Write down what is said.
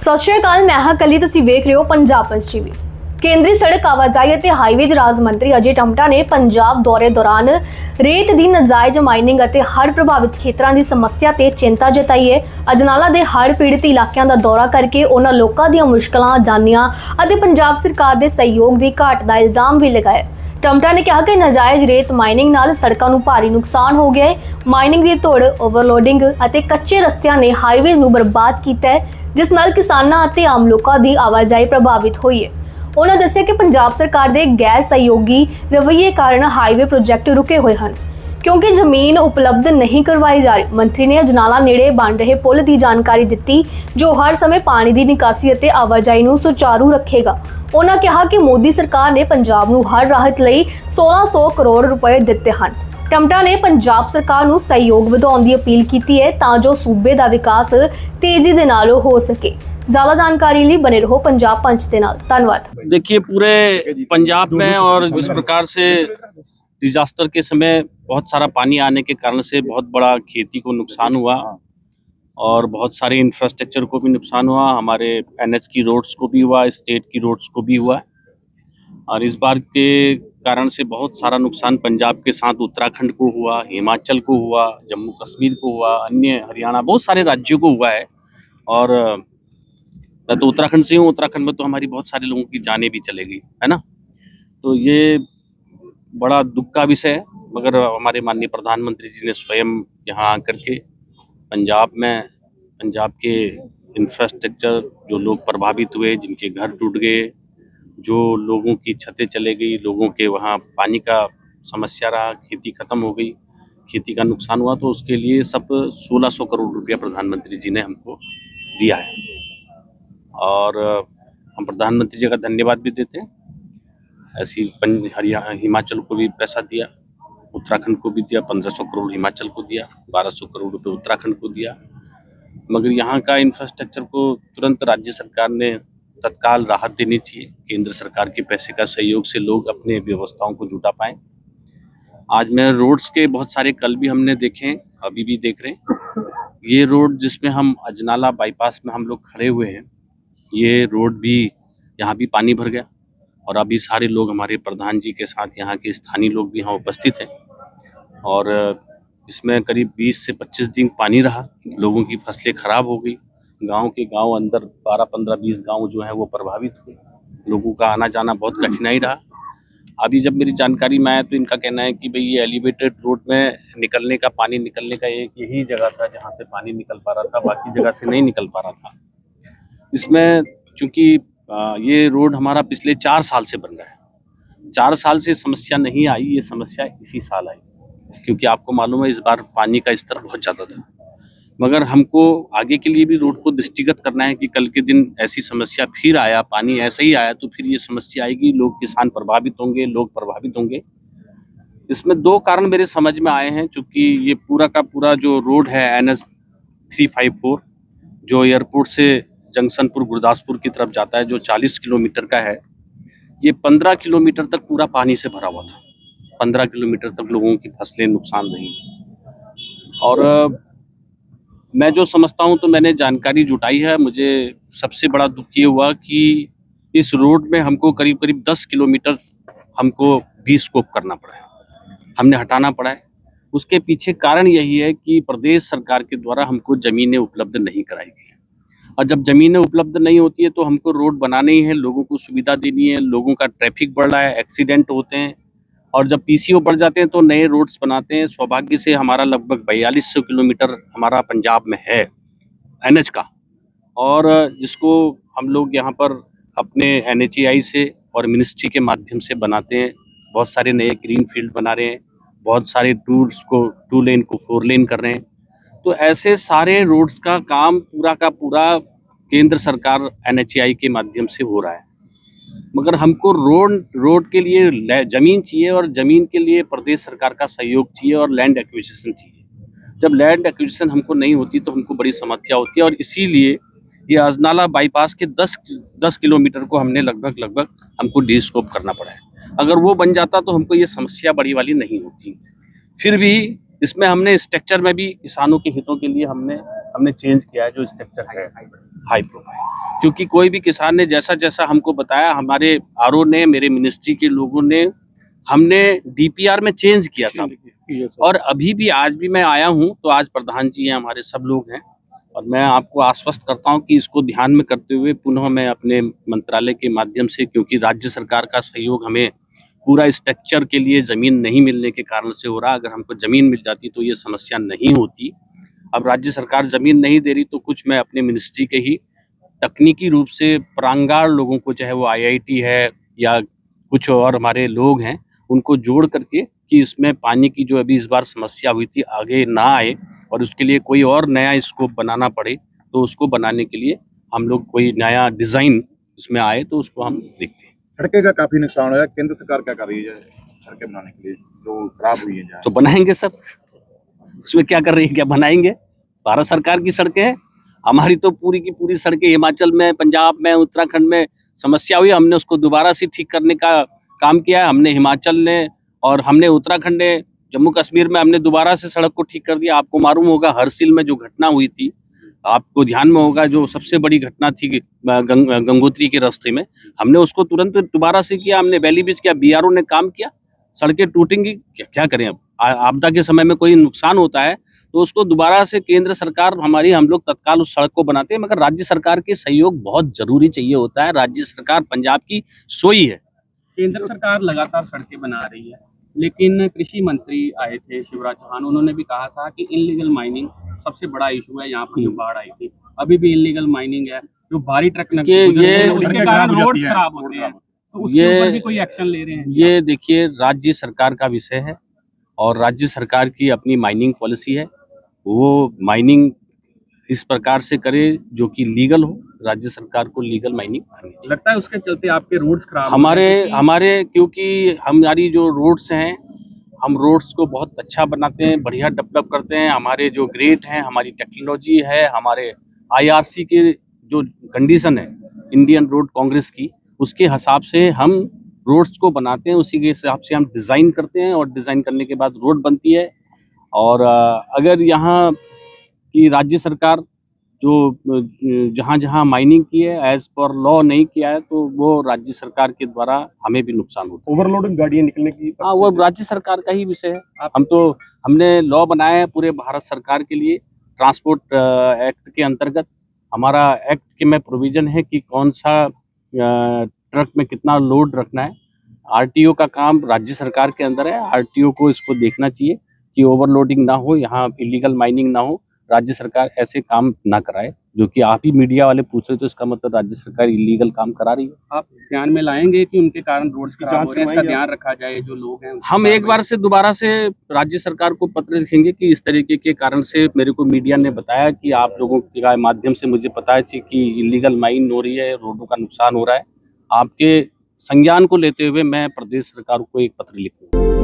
ਸਤਿ ਸ਼੍ਰੀ ਅਕਾਲ, ਮੈਂ ਹਾਂ ਕਲੀ। ਤੁਸੀਂ ਵੇਖ ਰਹੇ ਹੋ ਪੰਜਾਬ ਪੰਚ ਟੀਵੀ। ਕੇਂਦਰੀ ਸੜਕ ਆਵਾਜਾਈ ਅਤੇ ਹਾਈਵੇਜ਼ ਰਾਜ ਮੰਤਰੀ ਅਜੇ ਟਮਟਾ ਨੇ ਪੰਜਾਬ ਦੌਰੇ ਦੌਰਾਨ ਰੇਤ ਦੀ ਨਾਜਾਇਜ਼ ਮਾਈਨਿੰਗ ਅਤੇ ਹੜ੍ਹ ਪ੍ਰਭਾਵਿਤ ਖੇਤਰਾਂ ਦੀ ਸਮੱਸਿਆ ਤੇ ਚਿੰਤਾ ਜਤਾਈ ਹੈ। ਅਜਨਾਲਾ ਦੇ ਹੜ੍ਹ ਪੀੜਤ ਇਲਾਕਿਆਂ ਦਾ ਦੌਰਾ ਕਰਕੇ ਉਹਨਾਂ ਲੋਕਾਂ ਦੀਆਂ ਮੁਸ਼ਕਲਾਂ ਜਾਣੀਆਂ ਅਤੇ ਪੰਜਾਬ ਸਰਕਾਰ ਦੇ ਸਹਿਯੋਗ ਦੀ ਘਾਟ ਦਾ ਇਲਜ਼ਾਮ ਵੀ ਲਗਾਇਆ। ਟਮਟਾ ਨੇ ਕਿਹਾ ਕਿ ਨਾਜਾਇਜ਼ ਰੇਤ ਮਾਈਨਿੰਗ ਨਾਲ ਸੜਕਾਂ ਨੂੰ ਭਾਰੀ ਨੁਕਸਾਨ ਹੋ ਗਿਆ ਹੈ। ਮਾਈਨਿੰਗ ਦੀ ਧੁੜ, ਓਵਰਲੋਡਿੰਗ ਅਤੇ ਕੱਚੇ ਰਸਤਿਆਂ ਨੇ ਹਾਈਵੇ ਨੂੰ ਬਰਬਾਦ ਕੀਤਾ ਹੈ, ਜਿਸ ਨਾਲ ਕਿਸਾਨਾਂ ਅਤੇ ਆਮ ਲੋਕਾਂ ਦੀ ਆਵਾਜਾਈ ਪ੍ਰਭਾਵਿਤ ਹੋਈ ਹੈ। ਉਹਨਾਂ ਦੱਸਿਆ ਕਿ ਪੰਜਾਬ ਸਰਕਾਰ ਦੇ ਗੈਰ ਸਹਿਯੋਗੀ ਰਵੱਈਏ ਕਾਰਨ ਹਾਈਵੇ ਪ੍ਰੋਜੈਕਟ ਰੁਕੇ ਹੋਏ ਹਨ ਕਿਉਂਕਿ ਜ਼ਮੀਨ ਉਪਲਬਧ ਨਹੀਂ ਕਰਵਾਈ ਜਾ ਰਹੀ। ਮੰਤਰੀ ਨੇ ਅਜਨਾਲਾ ਨੇੜੇ ਬਣ ਰਹੇ ਪੁਲ ਦੀ ਜਾਣਕਾਰੀ ਦਿੱਤੀ, ਜੋ ਹਰ ਸਮੇਂ ਪਾਣੀ ਦੀ ਨਿਕਾਸੀ ਅਤੇ ਆਵਾਜਾਈ ਨੂੰ ਸੁਚਾਰੂ ਰੱਖੇਗਾ। ਉਹਨਾਂ ਕਿਹਾ ਕਿ ਮੋਦੀ ਸਰਕਾਰ ਨੇ ਪੰਜਾਬ ਨੂੰ ਹੜ੍ਹ ਰਾਹਤ ਲਈ 1600 ਕਰੋੜ ਰੁਪਏ ਦਿੱਤੇ ਹਨ। ਟਮਟਾ ਨੇ ਪੰਜਾਬ ਸਰਕਾਰ ਨੂੰ ਸਹਿਯੋਗ ਵਧਾਉਣ ਦੀ ਅਪੀਲ ਕੀਤੀ ਹੈ ਤਾਂ ਜੋ सूबे ਦਾ ਵਿਕਾਸ तेजी ਦੇ ਨਾਲ ਹੋ सके। ज्यादा जानकारी लिए बने रहो पंजाब पंच के नाल। धन्यवाद। देखिए, पूरे पंजाब में और जिस प्रकार से डिजास्टर के समय बहुत सारा पानी आने के कारण से बहुत बड़ा खेती को नुकसान हुआ और बहुत सारे इंफ्रास्ट्रक्चर को भी नुकसान हुआ, हमारे एनएच की रोड्स को भी हुआ, स्टेट की रोड्स को भी हुआ। और इस बार के कारण से बहुत सारा नुकसान पंजाब के साथ उत्तराखंड को हुआ, हिमाचल को हुआ, जम्मू कश्मीर को हुआ, अन्य हरियाणा, बहुत सारे राज्यों को हुआ है। और मैं तो उत्तराखंड से हूँ, उत्तराखंड में तो हमारी बहुत सारे लोगों की जानें भी चले गई है ना। तो ये बड़ा दुख का विषय है, मगर हमारे माननीय प्रधानमंत्री जी ने स्वयं यहाँ आकर के पंजाब के इंफ्रास्ट्रक्चर, जो लोग प्रभावित हुए, जिनके घर टूट गए, जो लोगों की छतें चले गई, लोगों के वहाँ पानी का समस्या रहा, खेती खत्म हो गई, खेती का नुकसान हुआ, तो उसके लिए सब 1600 करोड़ रुपया प्रधानमंत्री जी ने हमको दिया है। और हम प्रधानमंत्री जी का धन्यवाद भी देते हैं। ऐसी हरियाणा, हिमाचल को भी पैसा दिया, उत्तराखंड को भी दिया, 1500 करोड़ हिमाचल को दिया, 1200 करोड़ रुपये उत्तराखंड को दिया। मगर यहाँ का इंफ्रास्ट्रक्चर को तुरंत राज्य सरकार ने तत्काल राहत देनी चाहिए। केंद्र सरकार के पैसे का सहयोग से लोग अपने व्यवस्थाओं को जुटा पाएँ। आज मैं रोड्स के बहुत सारे कल भी हमने देखे हैं, अभी भी देख रहे हैं। ये रोड जिसमें हम अजनाला बाईपास में हम लोग खड़े हुए हैं, ये रोड भी, यहाँ भी पानी भर गया। और अभी सारे लोग, हमारे प्रधान जी के साथ यहाँ के स्थानीय लोग भी यहाँ उपस्थित हैं। और इसमें करीब 20 से 25 दिन पानी रहा, लोगों की फसलें खराब हो गई, गांव के गांव अंदर 12, 15, 20 गांव जो है वो प्रभावित हुए, लोगों का आना जाना बहुत कठिनाई रहा। अभी जब मेरी जानकारी में आया तो इनका कहना है कि भाई ये एलिवेटेड रोड में निकलने का, पानी निकलने का एक यही जगह था जहाँ से पानी निकल पा रहा था, बाकी जगह से नहीं निकल पा रहा था। इसमें चूंकि ये रोड हमारा पिछले 4 साल से बन रहा है, 4 साल से समस्या नहीं आई, ये समस्या इसी साल आई, क्योंकि आपको मालूम है इस बार पानी का स्तर बहुत ज़्यादा था। मगर हमको आगे के लिए भी रोड को दृष्टिगत करना है कि कल के दिन ऐसी समस्या फिर आया, पानी ऐसे ही आया, तो फिर ये समस्या आएगी, लोग, किसान प्रभावित होंगे, लोग प्रभावित होंगे। इसमें 2 कारण मेरे समझ में आए हैं। चूँकि ये पूरा का पूरा जो रोड है NH 354, जो एयरपोर्ट से जंक्शनपुर गुरदासपुर की तरफ जाता है, जो 40 किलोमीटर का है, ये 15 किलोमीटर तक पूरा पानी से भरा हुआ था। 15 किलोमीटर तक लोगों की फसलें नुकसान रही। और मैं जो समझता हूँ, तो मैंने जानकारी जुटाई है, मुझे सबसे बड़ा दुख ये हुआ कि इस रोड में हमको करीब करीब 10 किलोमीटर हमको डीस्कोप करना पड़ा है, हमने हटाना पड़ा है। उसके पीछे कारण यही है कि प्रदेश सरकार के द्वारा हमको ज़मीनें उपलब्ध नहीं कराई गई। और जब ज़मीनें उपलब्ध नहीं होती है तो हमको रोड बनाने ही है, लोगों को सुविधा देनी है, लोगों का ट्रैफिक बढ़ रहा है, एक्सीडेंट होते हैं। और जब पीसीओ बढ़ जाते हैं तो नए रोड्स बनाते हैं। सौभाग्य से हमारा लगभग 4200 किलोमीटर हमारा पंजाब में है एनएच का, और जिसको हम लोग यहाँ पर अपने NHAI से और मिनिस्ट्री के माध्यम से बनाते हैं। बहुत सारे नए ग्रीन फील्ड बना रहे हैं, बहुत सारे टूल्स को 2 लेन को 4 लेन कर रहे हैं। तो ऐसे सारे रोड्स का काम पूरा का पूरा केंद्र सरकार NHAI के माध्यम से हो रहा है। मगर हमको रोड के लिए ज़मीन चाहिए, और ज़मीन के लिए प्रदेश सरकार का सहयोग चाहिए और लैंड एक्विजिशन चाहिए। जब लैंड एक्विजिशन हमको नहीं होती तो हमको बड़ी समस्या होती है। और इसीलिए ये अजनाला बाईपास के 10 किलोमीटर को हमने लगभग हमको डीस्कोप करना पड़ा है। अगर वो बन जाता तो हमको ये समस्या बड़ी वाली नहीं होती। फिर भी इसमें हमने स्ट्रक्चर में भी किसानों के हितों के लिए हमने चेंज किया है, जो स्ट्रक्चर है हाई प्रोफाइल, क्योंकि कोई भी किसान ने जैसा जैसा हमको बताया, हमारे आरओ ने, मेरे मिनिस्ट्री के लोगों ने, हमने डीपीआर में चेंज किया सब। और अभी भी आज भी मैं आया हूं तो आज प्रधान जी हैं, हमारे सब लोग हैं, और मैं आपको आश्वस्त करता हूं कि इसको ध्यान में करते हुए पुनः मैं अपने मंत्रालय के माध्यम से, क्योंकि राज्य सरकार का सहयोग हमें पूरा स्ट्रक्चर के लिए ज़मीन नहीं मिलने के कारण से हो रहा, अगर हमको ज़मीन मिल जाती तो ये समस्या नहीं होती। अब राज्य सरकार ज़मीन नहीं दे रही तो कुछ मैं अपने मिनिस्ट्री के ही तकनीकी रूप से प्रांगार लोगों को, चाहे वो आईआईटी है या कुछ और हमारे लोग हैं, उनको जोड़ करके कि इसमें पानी की जो अभी इस बार समस्या हुई थी आगे ना आए और उसके लिए कोई और नया स्कोप बनाना पड़े, तो उसको बनाने के लिए हम लोग कोई नया डिज़ाइन उसमें आए तो उसको हम देखते हैं। सड़कें का काफी नुकसान हुआ है, केंद्र सरकार क्या कर रही है सड़कें बनाने के लिए जो खराब हुई है जहाँ? तो बनाएंगे सर, उसमें क्या कर रही है, क्या बनाएंगे? भारत सरकार की सड़कें हैं, हमारी तो पूरी की पूरी सड़कें हिमाचल में, पंजाब में, उत्तराखंड में समस्या हुई, हमने उसको दोबारा से ठीक करने का काम किया है। हमने हिमाचल ने और हमने उत्तराखंड ने, जम्मू कश्मीर में हमने दोबारा से सड़क को ठीक कर दिया। आपको मालूम होगा हरसिल में जो घटना हुई थी, आपको ध्यान में होगा, जो सबसे बड़ी घटना थी गंगोत्री के रास्ते में, हमने उसको तुरंत दोबारा से किया, हमने वैली ब्रिज किया, बीआरओ ने काम किया। सड़कें टूटेंगी, क्या करें अब? आपदा के समय में कोई नुकसान होता है तो उसको दोबारा से केंद्र सरकार हमारी, हम लोग तत्काल उस सड़क को बनाते हैं, मगर राज्य सरकार के सहयोग बहुत जरूरी चाहिए होता है। राज्य सरकार पंजाब की सोई है। केंद्र सरकार लगातार सड़कें बना रही है, लेकिन कृषि मंत्री आए थे शिवराज चौहान, उन्होंने भी कहा था कि इनलीगल माइनिंग सबसे बड़ा इशू है। यहाँ पर जो बाढ़ आई थी, अभी भी इनलीगल माइनिंग है, जो भारी ट्रक उसके कारण रोड्स खराब होते हैं, तो उसके ऊपर भी कोई एक्शन ले रहे हैं? ये देखिए, राज्य सरकार का विषय है और राज्य सरकार की अपनी माइनिंग पॉलिसी है। वो माइनिंग इस प्रकार से करे जो कि लीगल हो। राज्य सरकार को लीगल माइनिंग करनी चाहिए। लगता है उसके चलते आपके रोड्स खराब हमारे क्योंकि हमारी जो रोड्स हैं, हम रोड्स को बहुत अच्छा बनाते हैं, बढ़िया डेवलप करते हैं। हमारे जो ग्रेड हैं, हमारी टेक्नोलॉजी है, हमारे आईआरसी के जो कंडीशन है इंडियन रोड कांग्रेस की, उसके हिसाब से हम रोड्स को बनाते हैं, उसी के हिसाब से हम डिज़ाइन करते हैं और डिज़ाइन करने के बाद रोड बनती है। और अगर यहाँ की राज्य सरकार जो जहाँ जहाँ माइनिंग की है एज पर लॉ नहीं किया है, तो वो राज्य सरकार के द्वारा हमें भी नुकसान होता है। ओवरलोडिंग गाड़ियां निकलने की, हाँ, वो राज्य सरकार का ही विषय है। हमने लॉ बनाया है पूरे भारत सरकार के लिए, ट्रांसपोर्ट एक्ट के अंतर्गत हमारा एक्ट के में प्रोविजन है कि कौन सा ट्रक में कितना लोड रखना है। आरटीओ का काम राज्य सरकार के अंदर है, आरटीओ को इसको देखना चाहिए कि ओवरलोडिंग ना हो, यहाँ इलीगल माइनिंग ना हो, राज्य सरकार ऐसे काम ना कराए। जो कि आप ही मीडिया वाले पूछ रहे, तो इसका मतलब राज्य सरकार इलीगल काम करा रही है। आप ध्यान में लाएंगे कि उनके कारण रोड्स खराब हो रहे हैं, इसका ध्यान रखा जाए, जो लोग हैं हम एक बार से दोबारा से राज्य सरकार को पत्र लिखेंगे कि इस तरीके के कारण से मेरे को मीडिया ने बताया कि आप लोगों के माध्यम से मुझे पता है कि इलीगल माइनिंग हो रही है, रोडों का नुकसान हो रहा है। आपके संज्ञान को लेते हुए मैं प्रदेश सरकार को एक पत्र लिखूंगा।